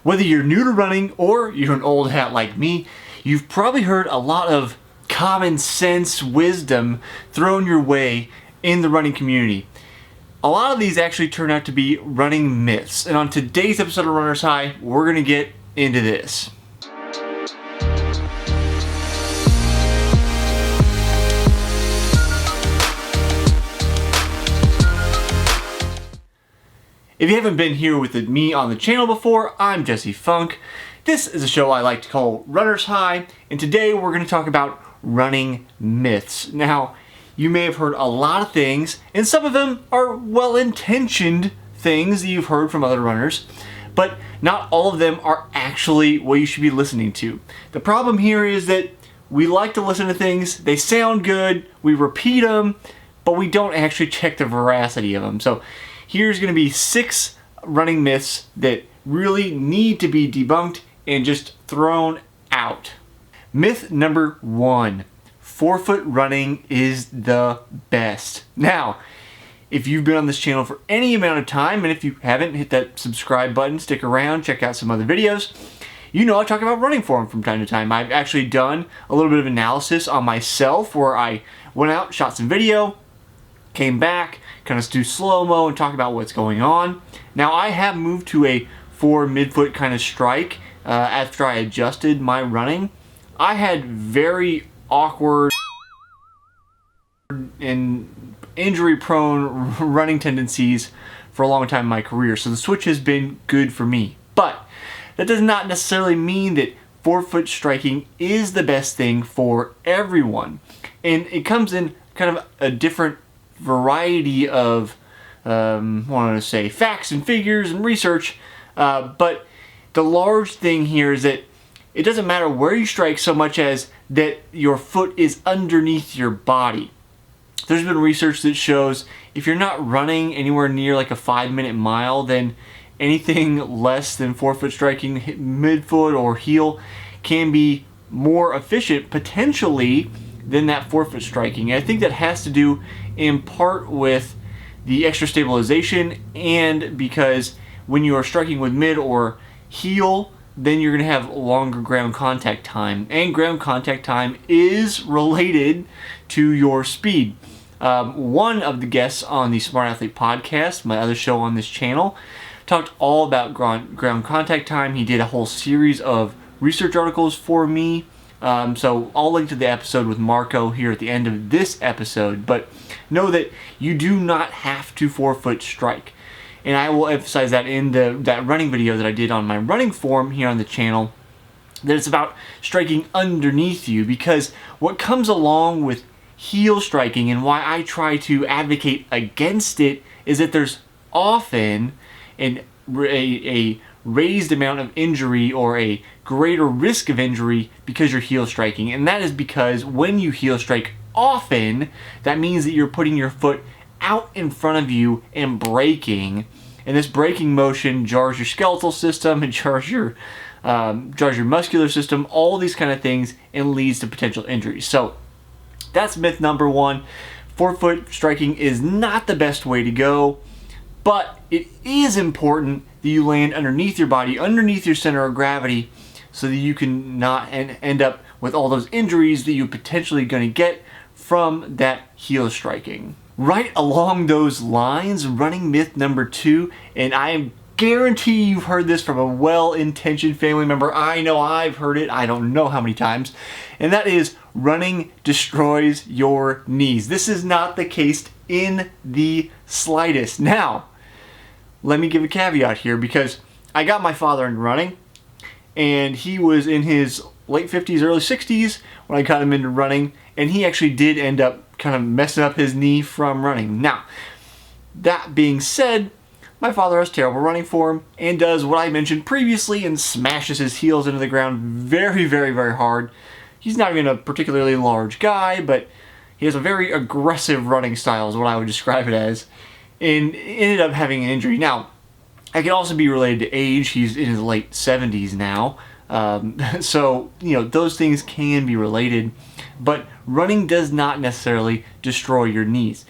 Whether you're new to running or you're an old hat like me, you've probably heard a lot of common sense wisdom thrown your way in the running community. A lot of these actually turn out to be running myths, and on today's episode of Runner's High, we're going to get into this. If you haven't been here with me on the channel before, I'm Jesse Funk. This is a show I like to call Runner's High, and today we're going to talk about running myths. Now, you may have heard a lot of things, and some of them are well-intentioned things that you've heard from other runners, but not all of them are actually what you should be listening to. The problem here is that we like to listen to things, they sound good, we repeat them, but we don't actually check the veracity of them. So here's going to be 6 running myths that really need to be debunked and just thrown out. Myth number 1. Forefoot running is the best. Now, if you've been on this channel for any amount of time, and if you haven't, hit that subscribe button, stick around, check out some other videos. You know I talk about running form from time to time. I've actually done a little bit of analysis on myself where I went out, shot some video, came back, kind of do slow-mo and talk about what's going on. Now, I have moved to a 4 midfoot kind of strike after I adjusted my running. I had very awkward and injury-prone running tendencies for a long time in my career, so the switch has been good for me. But that does not necessarily mean that forefoot striking is the best thing for everyone. And it comes in kind of a different variety of facts and figures and research, but the large thing here is that it doesn't matter where you strike so much as that your foot is underneath your body. There's been research that shows if you're not running anywhere near like a 5-minute mile, then anything less than forefoot striking, midfoot or heel, can be more efficient potentially than that forefoot striking. And I think that has to do in part with the extra stabilization, and because when you are striking with mid or heel, then you're going to have longer ground contact time, and ground contact time is related to your speed. One of the guests on the Smart Athlete podcast, my other show on this channel, talked all about ground contact time. He did a whole series of research articles for me. So I'll link to the episode with Marco here at the end of this episode, but know that you do not have to forefoot strike. And I will emphasize that in that running video that I did on my running form here on the channel, that it's about striking underneath you, because what comes along with heel striking and why I try to advocate against it is that there's often a raised amount of injury or a greater risk of injury because you're heel striking. And that is because when you heel strike often, that means that you're putting your foot out in front of you and braking. And this braking motion jars your skeletal system, and jars your muscular system, all these kind of things, and leads to potential injuries. So that's myth number 1. Forefoot striking is not the best way to go, but it is important that you land underneath your body, underneath your center of gravity, so that you can not end up with all those injuries that you're potentially going to get from that heel striking. Right along those lines, running myth number 2, and I guarantee you've heard this from a well-intentioned family member. I know I've heard it, I don't know how many times, and that is running destroys your knees. This is not the case in the slightest. Now, let me give a caveat here, because I got my father into running, and he was in his late 50s, early 60s when I got him into running, and he actually did end up kind of messing up his knee from running. Now, that being said, my father has terrible running form and does what I mentioned previously and smashes his heels into the ground very, very, very hard. He's not even a particularly large guy, but he has a very aggressive running style is what I would describe it as, and ended up having an injury. Now, it can also be related to age. He's in his late 70s now. So, those things can be related, but running does not necessarily destroy your knees.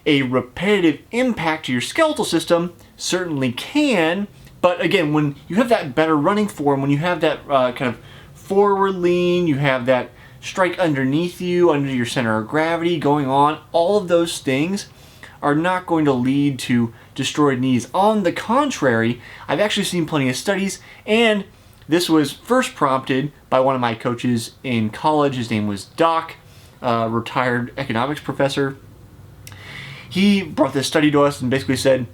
A repetitive impact to your skeletal system certainly can, But again, when you have that better running form, when you have that kind of forward lean, you have that strike underneath you, under your center of gravity going on, all of those things are not going to lead to destroyed knees. On the contrary, I've actually seen plenty of studies, and this was first prompted by one of my coaches in college. His name was Doc, retired economics professor. He brought this study to us and basically said,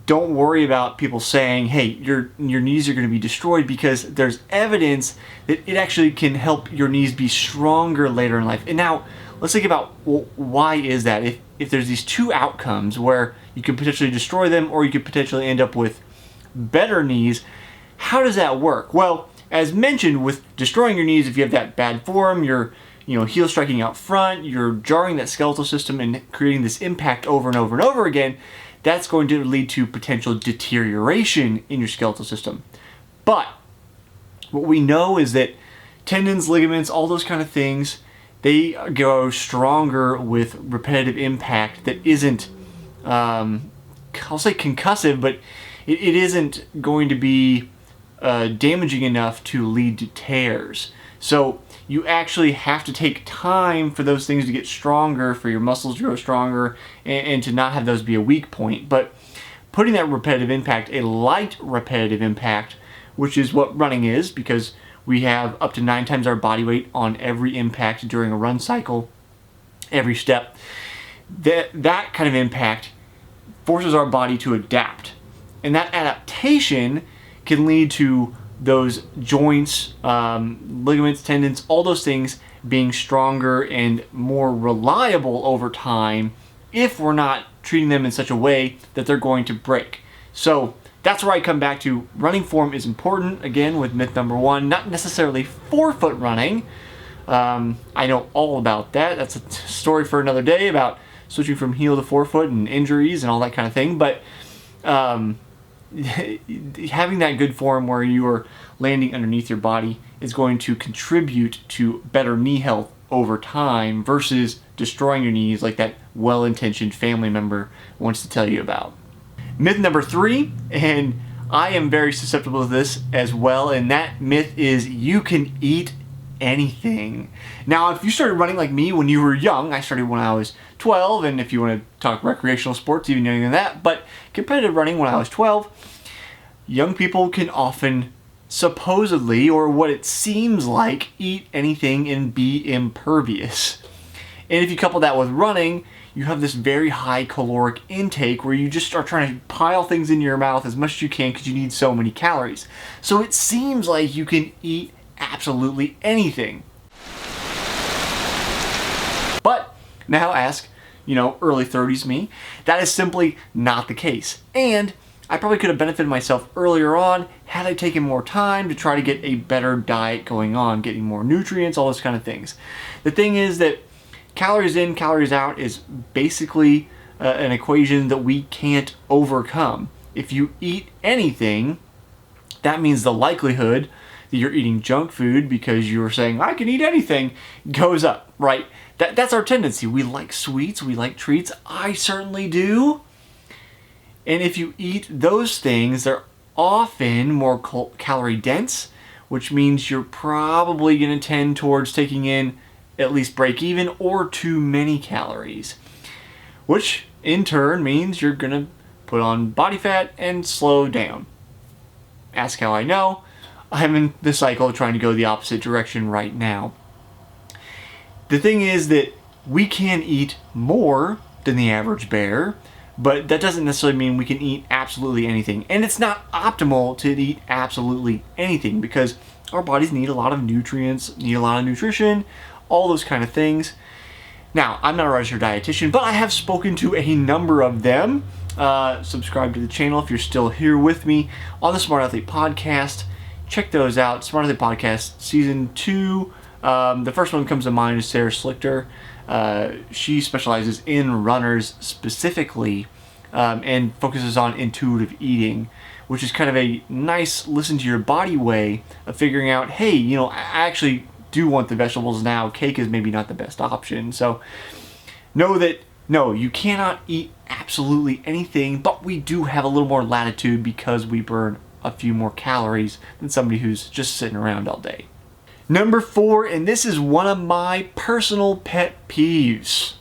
don't worry about people saying, hey, your knees are going to be destroyed, because there's evidence that it actually can help your knees be stronger later in life. And now let's think about, well, why is that? If there's these two outcomes where you could potentially destroy them or you could potentially end up with better knees, how does that work? Well, as mentioned, with destroying your knees, if you have that bad form, you're heel striking out front, you're jarring that skeletal system and creating this impact over and over and over again, that's going to lead to potential deterioration in your skeletal system. But what we know is that tendons, ligaments, all those kind of things, they go stronger with repetitive impact that isn't, I'll say concussive, but it isn't going to be damaging enough to lead to tears. So you actually have to take time for those things to get stronger, for your muscles to grow stronger, and to not have those be a weak point. But putting that repetitive impact, a light repetitive impact, which is what running is, because we have up to 9 times our body weight on every impact during a run cycle, every step. That kind of impact forces our body to adapt. And that adaptation can lead to those joints, ligaments, tendons, all those things being stronger and more reliable over time if we're not treating them in such a way that they're going to break. So that's where I come back to running form is important, again, with myth number 1, not necessarily forefoot running. I know all about that. That's a story for another day about switching from heel to forefoot and injuries and all that kind of thing. But having that good form where you are landing underneath your body is going to contribute to better knee health over time versus destroying your knees like that well-intentioned family member wants to tell you about. Myth number 3, and I am very susceptible to this as well, and that myth is you can eat anything. Now, if you started running like me when you were young, I started when I was 12, and if you want to talk recreational sports, even younger than that, but competitive running when I was 12, young people can often supposedly, or what it seems like, eat anything and be impervious. And if you couple that with running, you have this very high caloric intake where you just start trying to pile things in your mouth as much as you can because you need so many calories. So it seems like you can eat absolutely anything. But now ask, early 30s me, that is simply not the case. And I probably could have benefited myself earlier on had I taken more time to try to get a better diet going on, getting more nutrients, all those kind of things. The thing is that calories in, calories out is basically an equation that we can't overcome. If you eat anything, that means the likelihood that you're eating junk food because you're saying, I can eat anything, goes up, right? That's our tendency. We like sweets, we like treats. I certainly do. And if you eat those things, they're often more calorie dense, which means you're probably going to tend towards taking in at least break even or too many calories, which in turn means you're going to put on body fat and slow down. Ask how I know. I'm in the cycle of trying to go the opposite direction right now. The thing is that we can eat more than the average bear, but that doesn't necessarily mean we can eat absolutely anything. And it's not optimal to eat absolutely anything because our bodies need a lot of nutrients, need a lot of nutrition, all those kind of things. Now, I'm not a registered dietitian, but I have spoken to a number of them. Subscribe to the channel if you're still here with me on the Smart Athlete Podcast. Check those out. Smart Athlete Podcast Season 2. The first one comes to mind is Sarah Slichter. She specializes in runners specifically and focuses on intuitive eating, which is kind of a nice listen to your body way of figuring out, hey, I actually do want the vegetables now. Cake is maybe not the best option. So know that, no, you cannot eat absolutely anything, but we do have a little more latitude because we burn a few more calories than somebody who's just sitting around all day. Number 4, and this is one of my personal pet peeves.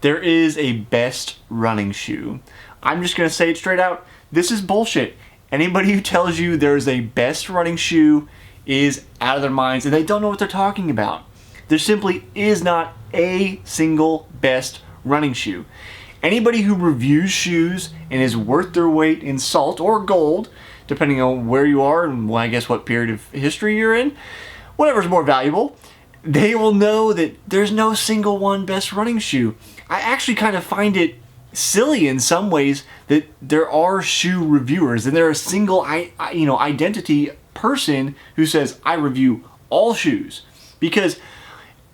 There is a best running shoe. I'm just going to say it straight out. This is bullshit. Anybody who tells you there's a best running shoe is out of their minds and they don't know what they're talking about. There simply is not a single best running shoe. Anybody who reviews shoes and is worth their weight in salt or gold, depending on where you are and I guess what period of history you're in, whatever's more valuable, they will know that there's no single one best running shoe. I actually kind of find it silly in some ways that there are shoe reviewers and they're a single identity person who says I review all shoes, because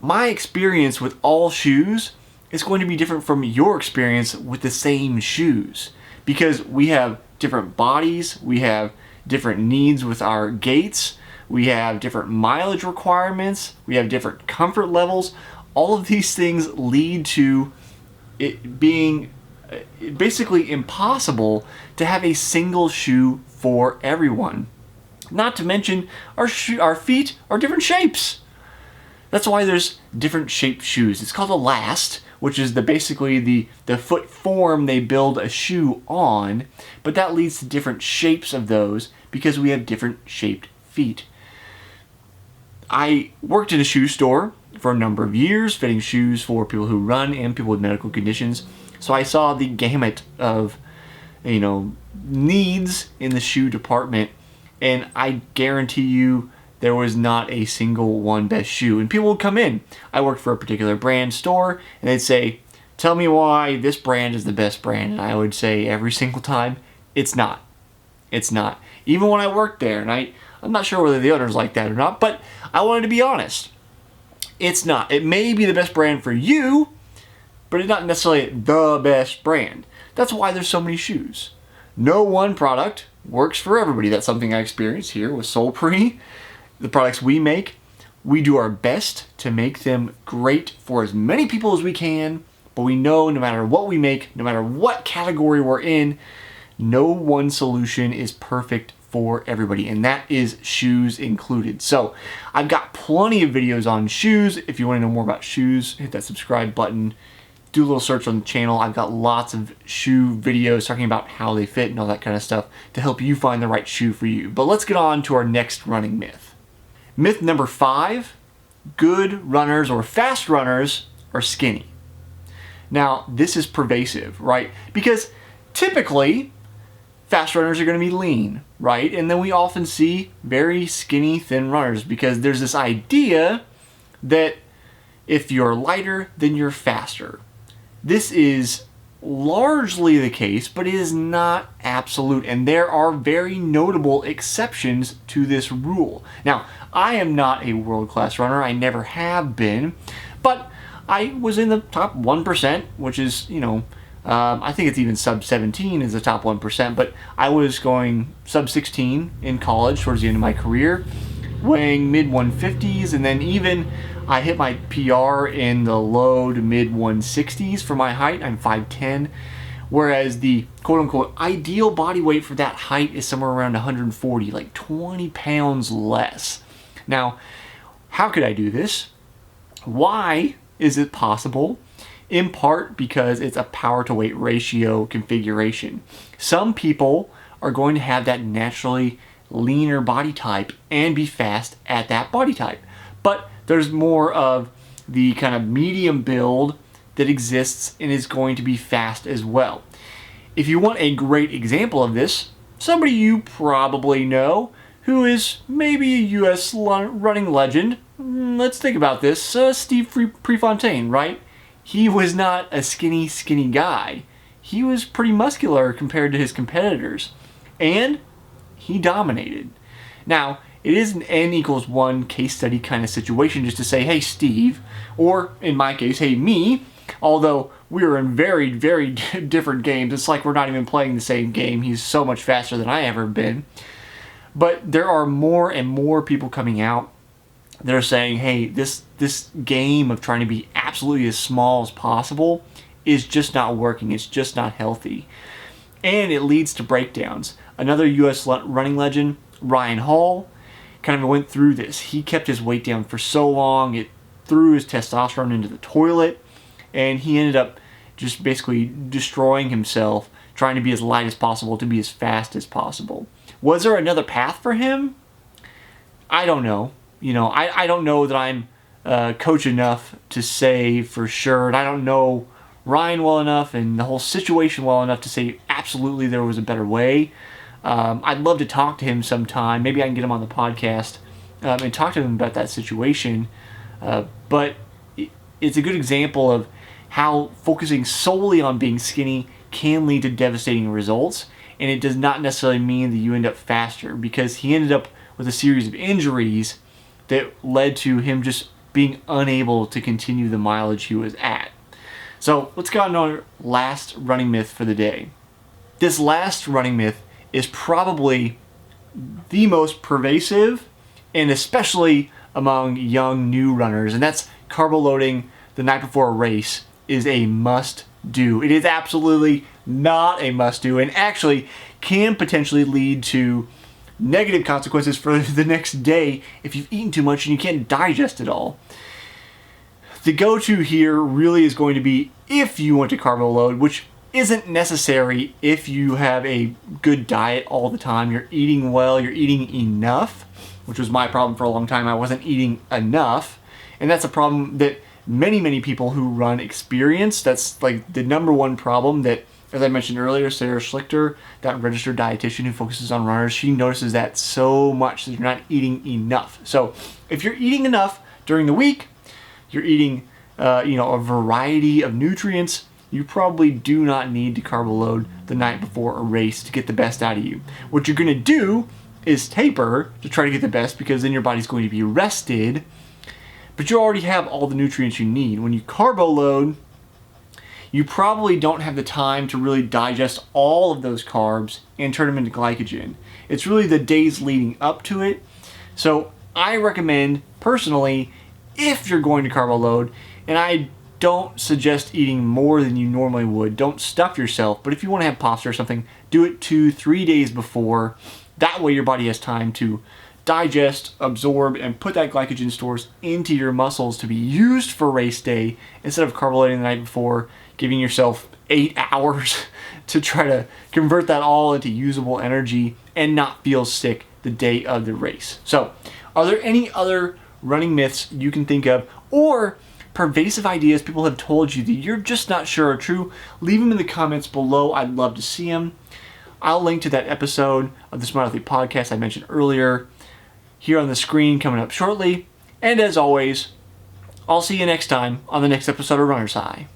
my experience with all shoes is going to be different from your experience with the same shoes, because we have different bodies, we have different needs with our gaits, we have different mileage requirements, we have different comfort levels. All of these things lead to it being basically impossible to have a single shoe for everyone. Not to mention our feet are different shapes. That's why there's different shaped shoes. It's called a last, which is basically the foot form they build a shoe on, but that leads to different shapes of those because we have different shaped feet. I worked in a shoe store for a number of years, fitting shoes for people who run and people with medical conditions. So I saw the gamut of, needs in the shoe department, and I guarantee you there was not a single one best shoe. And people would come in. I worked for a particular brand store, and they'd say, tell me why this brand is the best brand. And I would say every single time, it's not. It's not. Even when I worked there, and I'm not sure whether the owners like that or not, but I wanted to be honest. It's not. It may be the best brand for you, but it's not necessarily the best brand. That's why there's so many shoes. No one product works for everybody. That's something I experienced here with Solpre. The products we make, we do our best to make them great for as many people as we can, but we know no matter what we make, no matter what category we're in, no one solution is perfect for everybody, and that is shoes included. So I've got plenty of videos on shoes. If you want to know more about shoes, hit that subscribe button. Do a little search on the channel. I've got lots of shoe videos talking about how they fit and all that kind of stuff to help you find the right shoe for you. But let's get on to our next running myth. Myth number 5, good runners or fast runners are skinny. Now, this is pervasive, right? Because typically, fast runners are going to be lean, right? And then we often see very skinny, thin runners because there's this idea that if you're lighter, then you're faster. This is largely the case, but it is not absolute, and there are very notable exceptions to this rule. Now, I am not a world-class runner. I never have been, but I was in the top 1%, which is, I think it's even sub 17 is the top 1%, but I was going sub 16 in college towards the end of my career, weighing mid 150s, and then even I hit my PR in the low to mid 160s for my height. I'm 5'10", whereas the quote-unquote ideal body weight for that height is somewhere around 140, like 20 pounds less. Now, how could I do this? Why is it possible? In part because it's a power to weight ratio configuration. Some people are going to have that naturally leaner body type and be fast at that body type. But there's more of the kind of medium build that exists and is going to be fast as well. If you want a great example of this, somebody you probably know who is maybe a US running legend, let's think about this, Steve Prefontaine, right? He was not a skinny guy. He was pretty muscular compared to his competitors, and he dominated. Now, it is an N=1 case study kind of situation just to say, hey, Steve, or in my case, hey, me, although we were in very, very different games. It's like we're not even playing the same game. He's so much faster than I ever been. But there are more and more people coming out that are saying, hey, this game of trying to be absolutely as small as possible is just not working. It's just not healthy. And it leads to breakdowns. another U.S. running legend, Ryan Hall, kind of went through this. He kept his weight down for so long, it threw his testosterone into the toilet, and he ended up just basically destroying himself, trying to be as light as possible to be as fast as possible. Was there another path for him? I don't know. I don't know that I'm coach enough to say for sure, and I don't know Ryan well enough and the whole situation well enough to say absolutely there was a better way. I'd love to talk to him sometime. Maybe I can get him on the podcast and talk to him about that situation. But it's a good example of how focusing solely on being skinny can lead to devastating results, and it does not necessarily mean that you end up faster, because he ended up with a series of injuries that led to him just being unable to continue the mileage he was at. So let's go on to our last running myth for the day. This last running myth is probably the most pervasive, and especially among young new runners, and that's carbo loading the night before a race is a must do. It is absolutely not a must do, and actually can potentially lead to negative consequences for the next day if you've eaten too much and you can't digest it all. The go-to here really is going to be if you want to carbo load, which isn't necessary if you have a good diet all the time. You're eating well, you're eating enough, which was my problem for a long time. I wasn't eating enough, and that's a problem that many people who run experience. That's like the number one problem that, as I mentioned earlier, Sarah Schlichter, that registered dietitian who focuses on runners, she notices that so much, that you're not eating enough. So if you're eating enough during the week, you're eating a variety of nutrients, you probably do not need to carbo load the night before a race to get the best out of you. What you're going to do is taper to try to get the best, because then your body's going to be rested, but you already have all the nutrients you need. When you carbo load, you probably don't have the time to really digest all of those carbs and turn them into glycogen. It's really the days leading up to it. So I recommend, personally, if you're going to carbo load, and I don't suggest eating more than you normally would, don't stuff yourself, but if you want to have pasta or something, do it 2-3 days before. That way your body has time to digest, absorb, and put that glycogen stores into your muscles to be used for race day, instead of carbo loading the night before, giving yourself 8 hours to try to convert that all into usable energy and not feel sick the day of the race. So, are there any other running myths you can think of, or pervasive ideas people have told you that you're just not sure are true? Leave them in the comments below. I'd love to see them. I'll link to that episode of the Smart Athlete podcast I mentioned earlier here on the screen coming up shortly. And as always, I'll see you next time on the next episode of Runner's High.